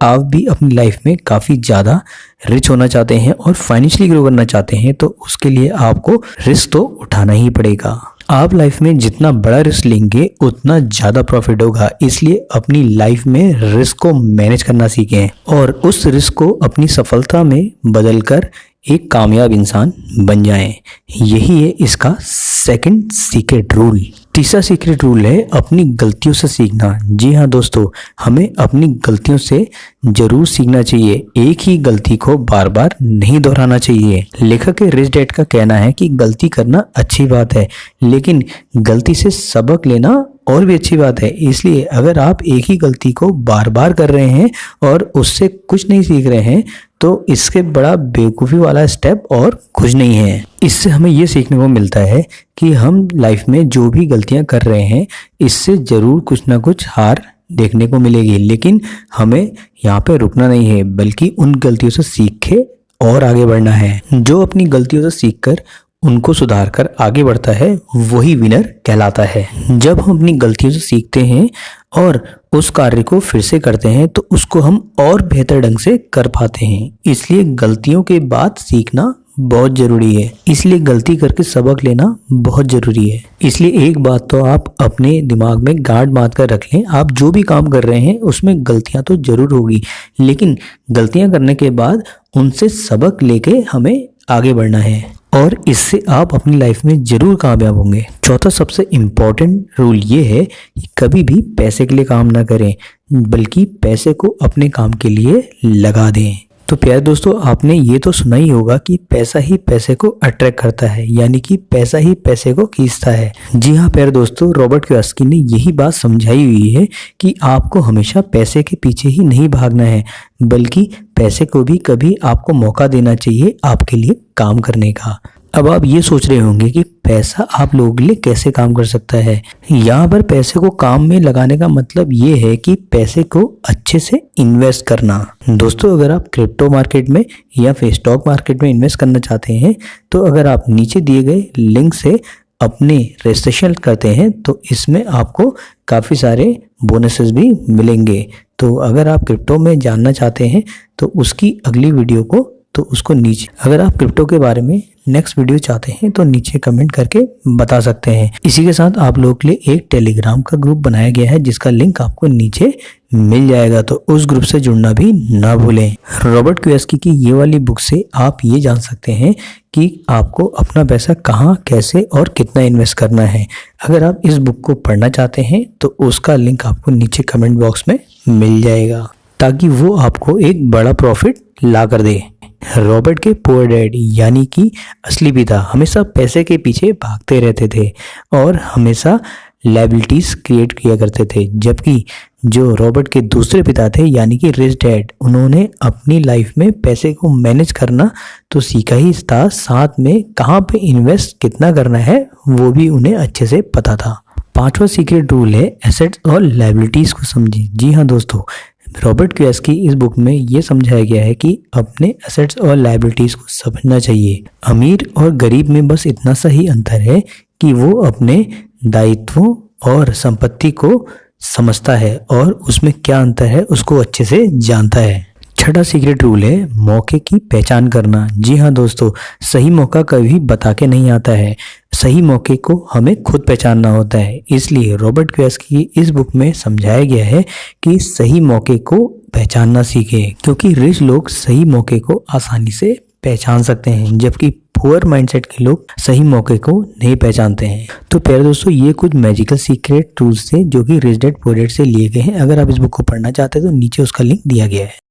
आप भी अपनी लाइफ में काफ़ी ज़्यादा रिच होना चाहते हैं और फाइनेंशियली ग्रो करना चाहते हैं तो उसके लिए आपको रिस्क तो उठाना ही पड़ेगा। आप लाइफ में जितना बड़ा रिस्क लेंगे उतना ज़्यादा प्रॉफिट होगा, इसलिए अपनी लाइफ में रिस्क को मैनेज करना सीखें और उस रिस्क को अपनी सफलता में बदलकर एक कामयाब इंसान बन जाएं। यही है इसका सेकंड सीक्रेट रूल। तीसरा सीक्रेट रूल है अपनी गलतियों से सीखना। जी हाँ दोस्तों, हमें अपनी गलतियों से जरूर सीखना चाहिए, एक ही गलती को बार बार नहीं दोहराना चाहिए। लेखक रिच डैड का कहना है कि गलती करना अच्छी बात है, लेकिन गलती से सबक लेना और भी अच्छी बात है। इसलिए अगर आप एक ही गलती को बार बार कर रहे हैं और उससे कुछ नहीं सीख रहे हैं तो इसके बड़ा बेवकूफ़ी वाला स्टेप और कुछ नहीं है। इससे हमें ये सीखने को मिलता है कि हम लाइफ में जो भी गलतियां कर रहे हैं इससे ज़रूर कुछ ना कुछ हार देखने को मिलेगी, लेकिन हमें यहाँ पे रुकना नहीं है बल्कि उन गलतियों से सीख के और आगे बढ़ना है। जो अपनी गलतियों से सीखकर उनको सुधार कर आगे बढ़ता है वही विनर कहलाता है। जब हम अपनी गलतियों से सीखते हैं और उस कार्य को फिर से करते हैं तो उसको हम और बेहतर ढंग से कर पाते हैं। इसलिए गलतियों के बाद सीखना बहुत ज़रूरी है, इसलिए गलती करके सबक लेना बहुत ज़रूरी है। इसलिए एक बात तो आप अपने दिमाग में गांठ बांध कर रख लें, आप जो भी काम कर रहे हैं उसमें गलतियां तो ज़रूर होगी, लेकिन गलतियां करने के बाद उनसे सबक लेके हमें आगे बढ़ना है और इससे आप अपनी लाइफ में ज़रूर कामयाब होंगे। चौथा सबसे इम्पॉर्टेंट रूल ये है कि कभी भी पैसे के लिए काम ना करें बल्कि पैसे को अपने काम के लिए लगा दें। तो प्यारे दोस्तों, आपने ये तो सुना ही होगा कि पैसा ही पैसे को अट्रैक्ट करता है, यानी कि पैसा ही पैसे को खींचता है। जी हाँ प्यारे दोस्तों, रॉबर्ट कियोसाकी ने यही बात समझाई हुई है कि आपको हमेशा पैसे के पीछे ही नहीं भागना है बल्कि पैसे को भी कभी आपको मौका देना चाहिए आपके लिए काम करने का। अब आप ये सोच रहे होंगे कि पैसा आप लोगों के लिए कैसे काम कर सकता है। यहाँ पर पैसे को काम में लगाने का मतलब ये है कि पैसे को अच्छे से इन्वेस्ट करना। दोस्तों, अगर आप क्रिप्टो मार्केट में या फिर स्टॉक मार्केट में इन्वेस्ट करना चाहते हैं तो अगर आप नीचे दिए गए लिंक से अपने रजिस्ट्रेशन करते हैं तो इसमें आपको काफ़ी सारे बोनसेस भी मिलेंगे। तो अगर आप क्रिप्टो में जानना चाहते हैं तो उसकी अगली वीडियो को तो उसको नीचे, अगर आप क्रिप्टो के बारे में नेक्स्ट वीडियो चाहते हैं तो नीचे कमेंट करके बता सकते हैं। इसी के साथ आप लोगों के लिए एक टेलीग्राम का ग्रुप बनाया गया है जिसका लिंक आपको नीचे मिल जाएगा, तो उस ग्रुप से जुड़ना भी ना भूलें। रॉबर्ट कियोसाकी की ये वाली बुक से आप ये जान सकते हैं कि आपको अपना पैसा कहाँ, कैसे और कितना इन्वेस्ट करना है। अगर आप इस बुक को पढ़ना चाहते हैं तो उसका लिंक आपको नीचे कमेंट बॉक्स में मिल जाएगा ताकि वो आपको एक बड़ा प्रॉफिट ला कर दे। रॉबर्ट के पुअर डैड यानी कि असली पिता हमेशा पैसे के पीछे भागते रहते थे और हमेशा लायबिलिटीज क्रिएट किया करते थे, जबकि जो रॉबर्ट के दूसरे पिता थे यानी कि रिच डैड, उन्होंने अपनी लाइफ में पैसे को मैनेज करना तो सीखा ही था, साथ में कहाँ पे इन्वेस्ट कितना करना है वो भी उन्हें अच्छे से पता था। पांचवा सीक्रेट रूल है एसेट्स और लायबिलिटीज को समझें। जी हाँ दोस्तों, रॉबर्ट कियोसाकी इस बुक में ये समझाया गया है कि अपने एसेट्स और लायबिलिटीज को समझना चाहिए। अमीर और गरीब में बस इतना सा ही अंतर है कि वो अपने दायित्वों और संपत्ति को समझता है और उसमें क्या अंतर है उसको अच्छे से जानता है। छठा सीक्रेट रूल है मौके की पहचान करना। जी हाँ दोस्तों, सही मौका कभी बता के नहीं आता है, सही मौके को हमें खुद पहचानना होता है। इसलिए रॉबर्ट कियोसाकी की इस बुक में समझाया गया है कि सही मौके को पहचानना सीखें, क्योंकि रिच लोग सही मौके को आसानी से पहचान सकते हैं जबकि पुअर माइंडसेट के लोग सही मौके को नहीं पहचानते हैं। तो प्यारे दोस्तों, ये कुछ मैजिकल सीक्रेट रूल्स थे जो कि रिच डैड पुअर डैड से लिए गए हैं। अगर आप इस बुक को पढ़ना चाहते हैं तो नीचे उसका लिंक दिया गया है।